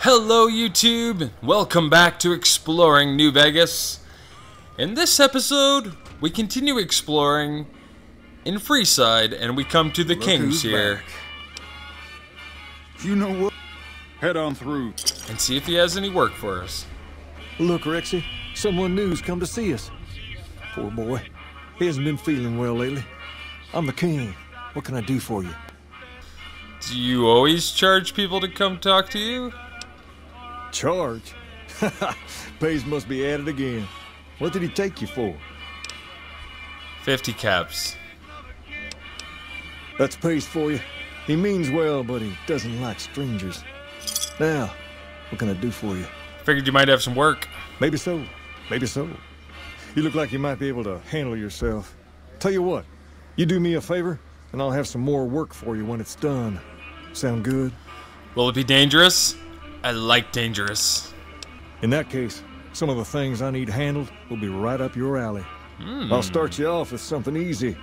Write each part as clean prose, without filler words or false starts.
Hello YouTube, welcome back to Exploring New Vegas. In this episode, we continue exploring in Freeside and we come to the Kings here. Back. You know what? Head on through. And see if he has any work for us. Look, Rexy, someone new's come to see us. Poor boy. He hasn't been feeling well lately. I'm the king. What can I do for you? Do you always charge people to come talk to you? Charge? Pays must be added again. What did he take you for? 50 caps. That's pays for you. He means well, but he doesn't like strangers. Now, what can I do for you? Figured you might have some work. Maybe so. Maybe so. You look like you might be able to handle yourself. Tell you what, you do me a favor, and I'll have some more work for you when it's done. Sound good? Will it be dangerous? I like dangerous. In that case, some of the things I need handled will be right up your alley. I'll start you off with something easy.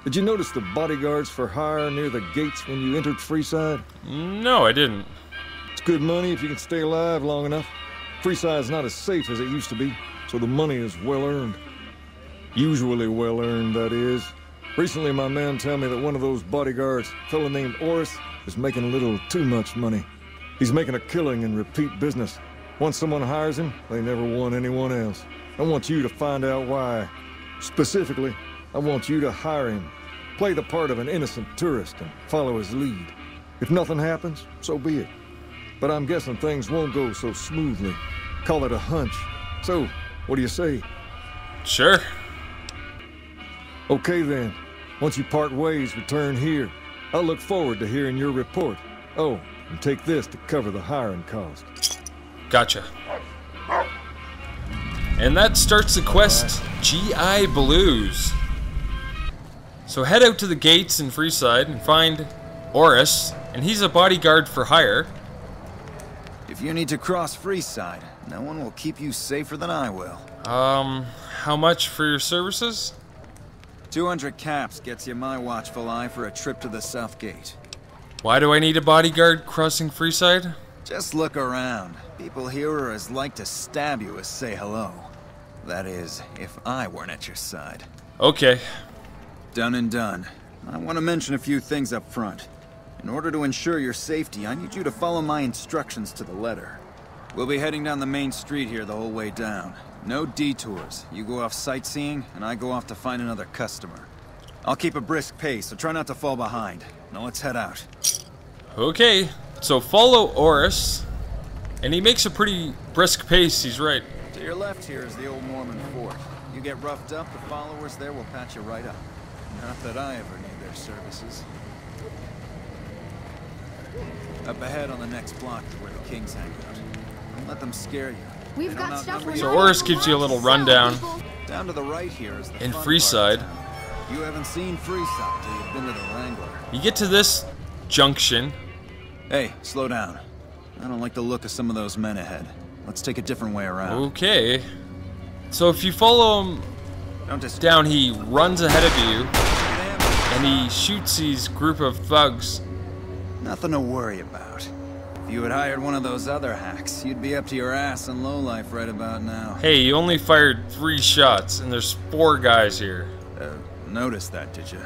Did you notice the bodyguards for hire near the gates when you entered Freeside? No, I didn't. It's good money if you can stay alive long enough. Freeside's not as safe as it used to be, so the money is well earned. Usually well earned, that is. Recently, my man tell me that one of those bodyguards, a fella named Oris, is making a little too much money. He's making a killing in repeat business. Once someone hires him, they never want anyone else. I want you to find out why. Specifically, I want you to hire him. Play the part of an innocent tourist and follow his lead. If nothing happens, so be it. But I'm guessing things won't go so smoothly. Call it a hunch. So, what do you say? Sure. Okay then. Once you part ways, return here. I'll look forward to hearing your report. Oh, and take this to cover the hiring cost. Gotcha. And that starts the quest, GI Blues. So head out to the gates in Freeside and find Oris, and he's a bodyguard for hire. If you need to cross Freeside, no one will keep you safer than I will. How much for your services? 200 caps gets you my watchful eye for a trip to the South Gate. Why do I need a bodyguard crossing Freeside? Just look around. People here are as like to stab you as say hello. That is, if I weren't at your side. Okay. Done and done. I want to mention a few things up front. In order to ensure your safety, I need you to follow my instructions to the letter. We'll be heading down the main street here the whole way down. No detours. You go off sightseeing, and I go off to find another customer. I'll keep a brisk pace, so try not to fall behind. Now let's head out. Okay, so follow Oris, and he makes a pretty brisk pace, he's right. To your left here is the old Mormon fort. You get roughed up, the followers there will patch you right up. Not that I ever need their services. Up ahead on the next block is where the Kings hang out. Don't let them scare you. We've got stuff we're So not Oris allowed gives you a little to rundown. sell, people. Down to the right here is the In fun Freeside. part of town. You haven't seen Freeside till you've been to the Wrangler. You get to this junction. Hey, slow down. I don't like the look of some of those men ahead. Let's take a different way around. Okay. So if you follow him Don't just down, he runs ahead of you, and he shoots these group of thugs. Nothing to worry about. If you had hired one of those other hacks, you'd be up to your ass in lowlife right about now. Hey, you only fired 3 shots, and there's 4 guys here. Noticed that, did you?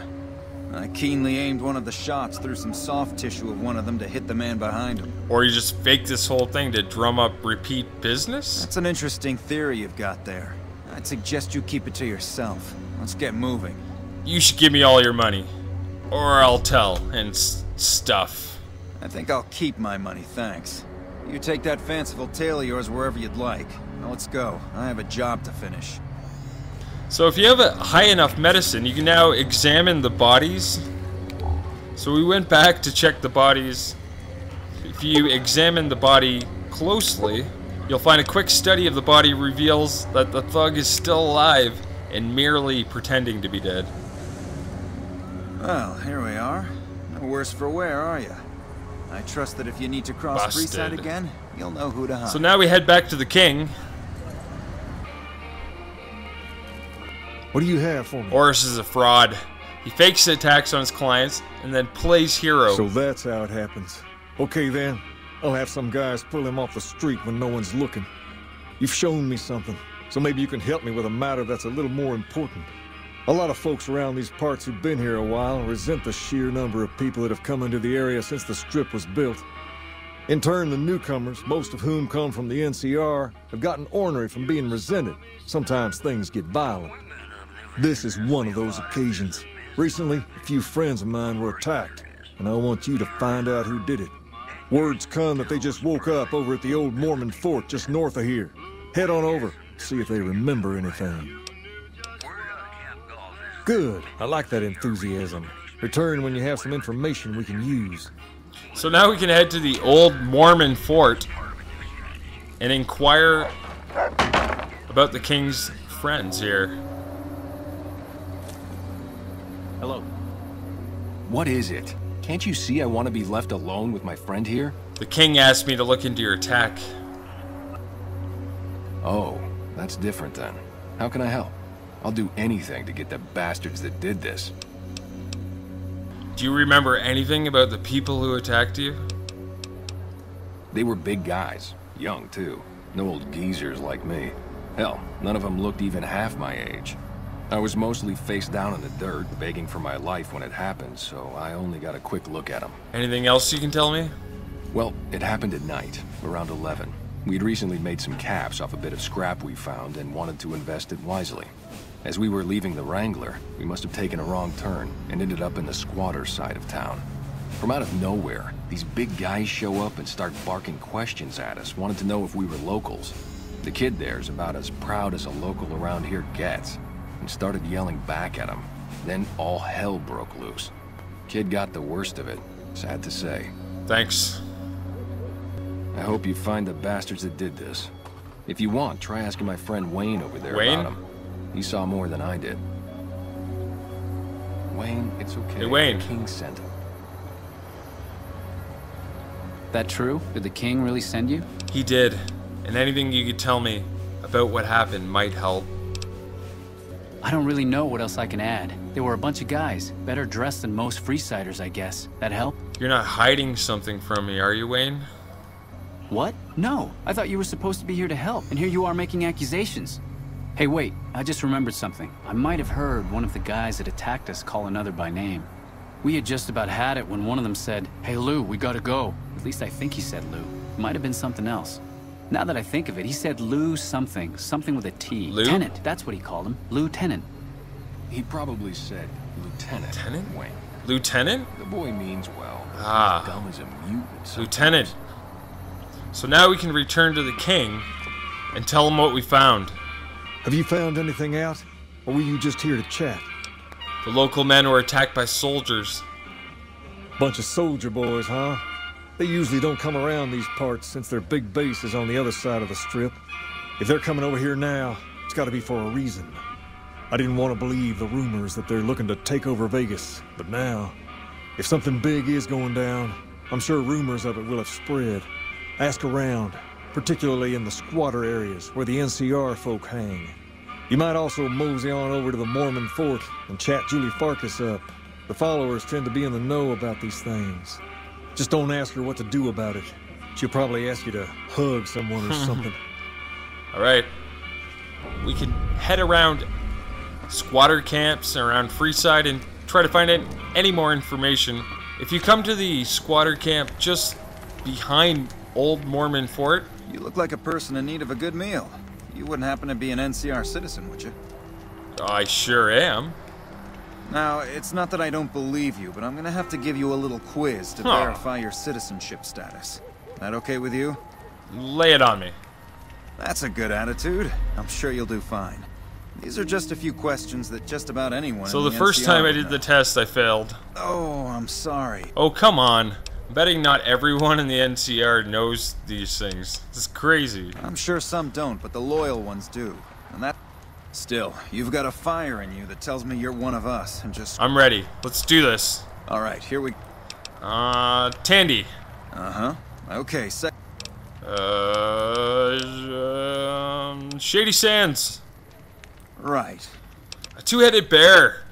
I keenly aimed one of the shots through some soft tissue of one of them to hit the man behind him. Or you just faked this whole thing to drum up repeat business? That's an interesting theory you've got there. I'd suggest you keep it to yourself. Let's get moving. You should give me all your money. Or I'll tell, and stuff. I think I'll keep my money, thanks. You take that fanciful tale of yours wherever you'd like. Now let's go. I have a job to finish. So if you have a high enough medicine, you can now examine the bodies. So we went back to check the bodies. If you examine the body closely, you'll find a quick study of the body reveals that the thug is still alive and merely pretending to be dead. Well, here we are. No worse for wear, are you? I trust that if you need to cross Busted. Freeside again, you'll know who to hunt. So now we head back to the king. What do you have for me? Oris is a fraud. He fakes attacks on his clients and then plays hero. So that's how it happens. Okay then. I'll have some guys pull him off the street when no one's looking. You've shown me something, so maybe you can help me with a matter that's a little more important. A lot of folks around these parts who've been here a while resent the sheer number of people that have come into the area since the Strip was built. In turn, the newcomers, most of whom come from the NCR, have gotten ornery from being resented. Sometimes things get violent. This is one of those occasions. Recently, a few friends of mine were attacked, and I want you to find out who did it. Word's come that they just woke up over at the old Mormon fort just north of here. Head on over, see if they remember anything. Good. I like that enthusiasm. Return when you have some information we can use. So now we can head to the old Mormon fort and inquire about the king's friends here. Hello. What is it? Can't you see I want to be left alone with my friend here? The king asked me to look into your attack. Oh, that's different then. How can I help? I'll do anything to get the bastards that did this. Do you remember anything about the people who attacked you? They were big guys. Young, too. No old geezers like me. Hell, none of them looked even half my age. I was mostly face down in the dirt, begging for my life when it happened, so I only got a quick look at them. Anything else you can tell me? Well, it happened at night, around 11. We'd recently made some caps off a bit of scrap we found and wanted to invest it wisely. As we were leaving the Wrangler, we must have taken a wrong turn and ended up in the squatter side of town. From out of nowhere, these big guys show up and start barking questions at us, wanted to know if we were locals. The kid there's about as proud as a local around here gets, and started yelling back at him. Then all hell broke loose. Kid got the worst of it, sad to say. Thanks. I hope you find the bastards that did this. If you want, try asking my friend Wayne over there Wayne? about him. He saw more than I did. Wayne, it's okay. Hey, Wayne. The king sent him. That true? Did the king really send you? He did. And anything you could tell me about what happened might help. I don't really know what else I can add. They were a bunch of guys, better dressed than most Freesiders, I guess. That help? You're not hiding something from me, are you, Wayne? What? No. I thought you were supposed to be here to help, and here you are making accusations. Hey, wait. I just remembered something. I might have heard one of the guys that attacked us call another by name. We had just about had it when one of them said, "Hey, Lou, we gotta go." At least I think he said Lou. Might have been something else. Now that I think of it, he said Lou something. Something with a T. Lou? Tenant. That's what he called him. Lieutenant. He probably said Lieutenant. Lieutenant? Wayne. Lieutenant? The boy means well. Ah. He's dumb as a mutant. sometimes. Lieutenant. So now we can return to the king and tell him what we found. Have you found anything out? Or were you just here to chat? The local men were attacked by soldiers. Bunch of soldier boys, huh? They usually don't come around these parts since their big base is on the other side of the Strip. If they're coming over here now, it's gotta be for a reason. I didn't want to believe the rumors that they're looking to take over Vegas, but now, if something big is going down, I'm sure rumors of it will have spread. Ask around, particularly in the squatter areas where the NCR folk hang. You might also mosey on over to the Mormon fort and chat Julie Farkas up. The followers tend to be in the know about these things. Just don't ask her what to do about it. She'll probably ask you to hug someone or something. Alright. We can head around squatter camps around Freeside and try to find out any more information. If you come to the squatter camp just behind Old Mormon Fort... You look like a person in need of a good meal. You wouldn't happen to be an NCR citizen, would you? I sure am. Now, it's not that I don't believe you, but I'm gonna have to give you a little quiz to verify your citizenship status. That okay with you? Lay it on me. That's a good attitude. I'm sure you'll do fine. These are just a few questions that just about anyone So in the first NCR time I would did know. the test, I failed. Oh, I'm sorry. Oh, come on. I'm betting not everyone in the NCR knows these things. This is crazy. I'm sure some don't, but the loyal ones do. And that... Still, you've got a fire in you that tells me you're one of us, and just... I'm ready. Let's do this. Alright, here we... Tandy. Uh-huh. Okay, Shady Sands. Right. A two-headed bear.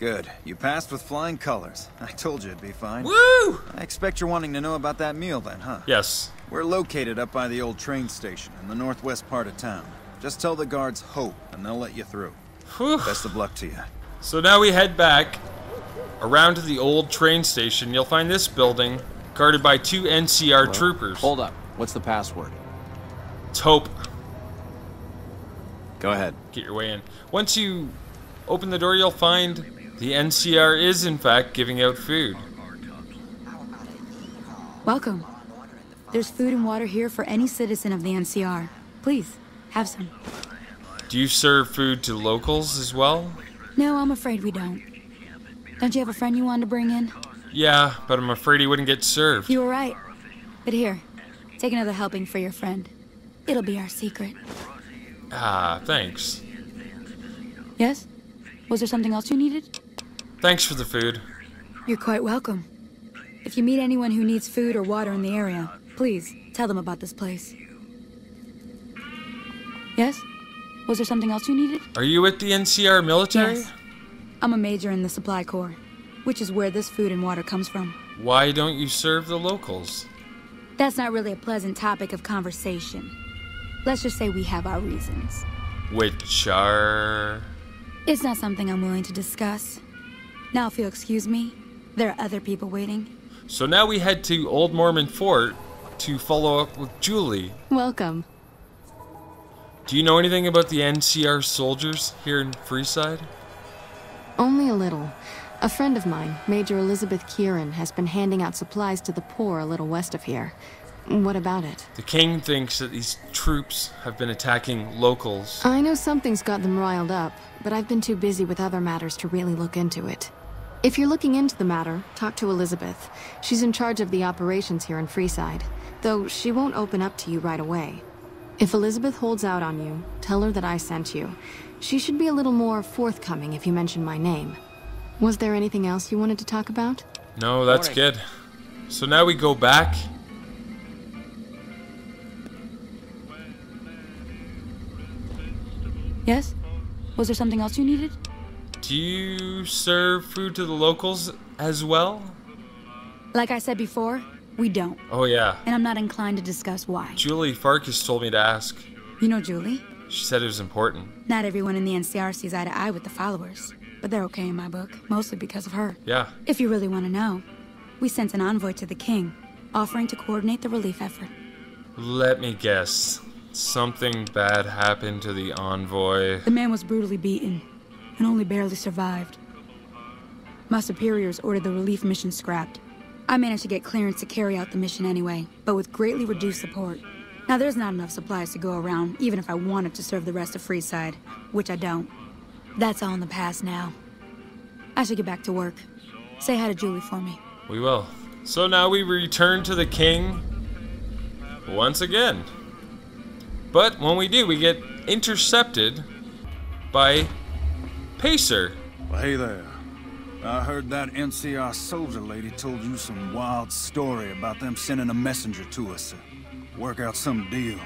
Good. You passed with flying colors. I told you it'd be fine. Woo! I expect you're wanting to know about that meal then, huh? Yes. We're located up by the old train station in the northwest part of town. Just tell the guards hope, and they'll let you through. Whew. Best of luck to you. So now we head back around to the old train station. You'll find this building guarded by 2 NCR troopers. Hold up. What's the password? It's hope. Go ahead. Get your way in. Once you open the door, you'll find the NCR is, in fact, giving out food. Welcome. There's food and water here for any citizen of the NCR. Please, have some. Do you serve food to locals as well? No, I'm afraid we don't. Don't you have a friend you wanted to bring in? Yeah, but I'm afraid he wouldn't get served. You were right. But here, take another helping for your friend. It'll be our secret. Ah, thanks. Yes? Was there something else you needed? Thanks for the food. You're quite welcome. If you meet anyone who needs food or water in the area, please tell them about this place. Yes? Was there something else you needed? Are you with the NCR military? Yes. I'm a major in the supply corps, which is where this food and water comes from. Why don't you serve the locals? That's not really a pleasant topic of conversation. Let's just say we have our reasons. Which are... It's not something I'm willing to discuss. Now, if you'll excuse me, there are other people waiting. So now we head to Old Mormon Fort to follow up with Julie. Welcome. Do you know anything about the NCR soldiers here in Freeside? Only a little. A friend of mine, Major Elizabeth Kieran, has been handing out supplies to the poor a little west of here. What about it? The king thinks that these troops have been attacking locals. I know something's got them riled up, but I've been too busy with other matters to really look into it. If you're looking into the matter, talk to Elizabeth. She's in charge of the operations here in Freeside, though she won't open up to you right away. If Elizabeth holds out on you, tell her that I sent you. She should be a little more forthcoming if you mention my name. Was there anything else you wanted to talk about? No, that's good. So now we go back. Yes? Was there something else you needed? Do you serve food to the locals as well? Like I said before, we don't. Oh yeah. And I'm not inclined to discuss why. Julie Farkas told me to ask. You know Julie? She said it was important. Not everyone in the NCR sees eye to eye with the followers, but they're okay in my book, mostly because of her. Yeah. If you really want to know, we sent an envoy to the king, offering to coordinate the relief effort. Let me guess. Something bad happened to the envoy. The man was brutally beaten, and only barely survived. My superiors ordered the relief mission scrapped. I managed to get clearance to carry out the mission anyway, but with greatly reduced support. Now there's not enough supplies to go around, even if I wanted to serve the rest of Freeside, which I don't. That's all in the past now. I should get back to work. Say hi to Julie for me. We will. So now we return to the king once again. But when we do, we get intercepted by Pacer. Well, hey there. I heard that NCR soldier lady told you some wild story about them sending a messenger to us to work out some deal.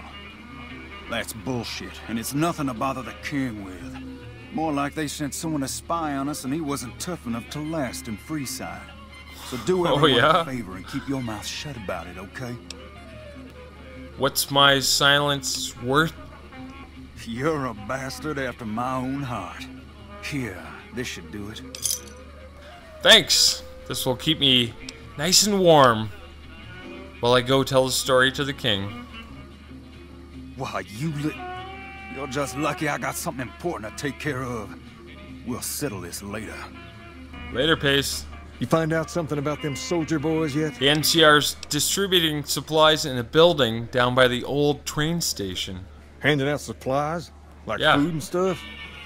That's bullshit, and it's nothing to bother the king with. More like they sent someone to spy on us and he wasn't tough enough to last in Freeside. So do everyone a favor and keep your mouth shut about it, okay? What's my silence worth? You're a bastard after my own heart. Here, this should do it. Thanks. This will keep me nice and warm while I go tell the story to the king. Why, you're just lucky I got something important to take care of. We'll settle this later. Later, Pace. You find out something about them soldier boys yet? The NCR's distributing supplies in a building down by the old train station. Handing out supplies? Like Yeah. food and stuff?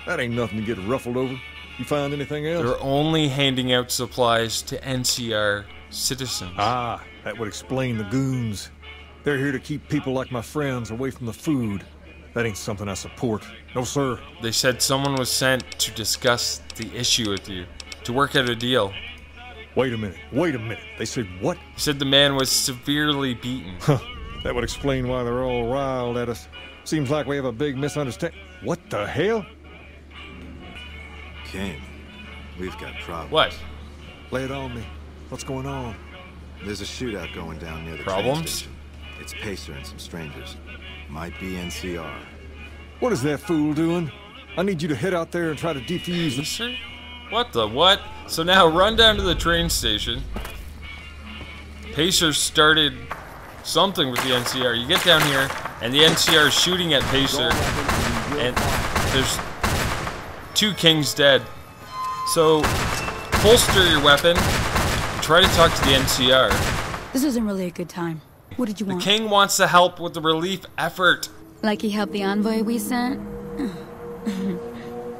That ain't nothing to get ruffled over. You find anything else? They're only handing out supplies to NCR citizens. Ah, that would explain the goons. They're here to keep people like my friends away from the food. That ain't something I support. No, sir. They said someone was sent to discuss the issue with you, to work out a deal. Wait a minute. They said what? He said the man was severely beaten. Huh. That would explain why they're all riled at us. Seems like we have a big misunderstanding. What the hell? King, We've got problems. What? Lay it on me. What's going on? There's a shootout going down near the train Problems? station. It's Pacer and some strangers. Might be NCR. What is that fool doing? I need you to head out there and try to defuse the... Sir? What the what? So now run down to the train station. Pacer started something with the NCR. You get down here, and the NCR is shooting at Pacer, and there's 2 kings dead. So holster your weapon, and try to talk to the NCR. This isn't really a good time. What did you The want? king wants to help with the relief effort. Like he helped the envoy we sent?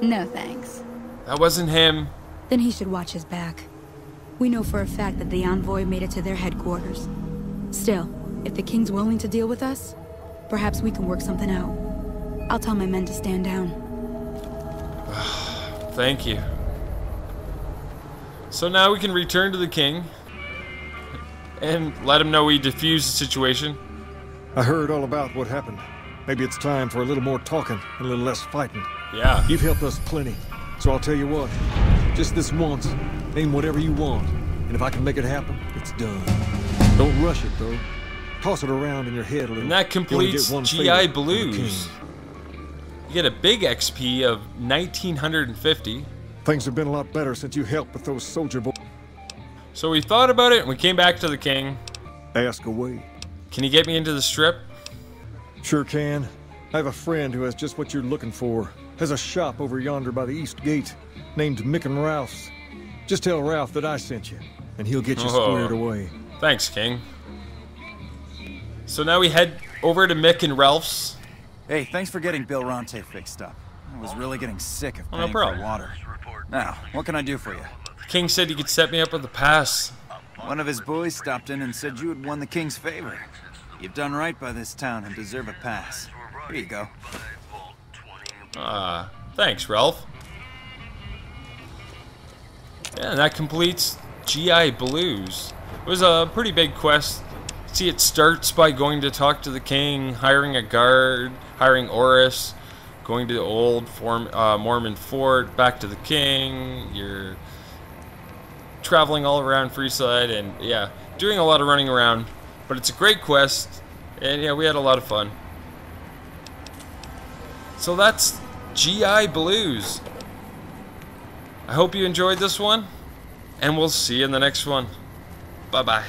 No thanks. That wasn't him. Then he should watch his back. We know for a fact that the envoy made it to their headquarters. Still, if the king's willing to deal with us, perhaps we can work something out. I'll tell my men to stand down. Thank you. So now we can return to the king and let him know we defused the situation. I heard all about what happened. Maybe it's time for a little more talking and a little less fighting. Yeah. You've helped us plenty, so I'll tell you what. Just this once, name whatever you want, and if I can make it happen, it's done. Don't rush it, though. Toss it around in your head a little. And that completes GI Blues. You get a big XP of 1950. Things have been a lot better since you helped with those soldier boys. So we thought about it and we came back to the king. Ask away. Can you get me into the strip? Sure can. I have a friend who has just what you're looking for. Has a shop over yonder by the East Gate, named Mick and Ralph's. Just tell Ralph that I sent you, and he'll get you squared away. Thanks, King. So now we head over to Mick and Ralph's. Hey, thanks for getting Bill Ronte fixed up. I was really getting sick of No paying problem. for water. Now, what can I do for you? King said he could set me up with a pass. One of his boys stopped in and said you had won the king's favor. You've done right by this town and deserve a pass. Here you go. Thanks, Ralph. Yeah, and that completes GI Blues. It was a pretty big quest. See, it starts by going to talk to the king, hiring a guard, hiring Oris, going to the old Mormon fort, back to the king. You're traveling all around Freeside, and yeah, doing a lot of running around. But it's a great quest, and yeah, we had a lot of fun. So that's GI Blues. I hope you enjoyed this one, and we'll see you in the next one. Bye-bye.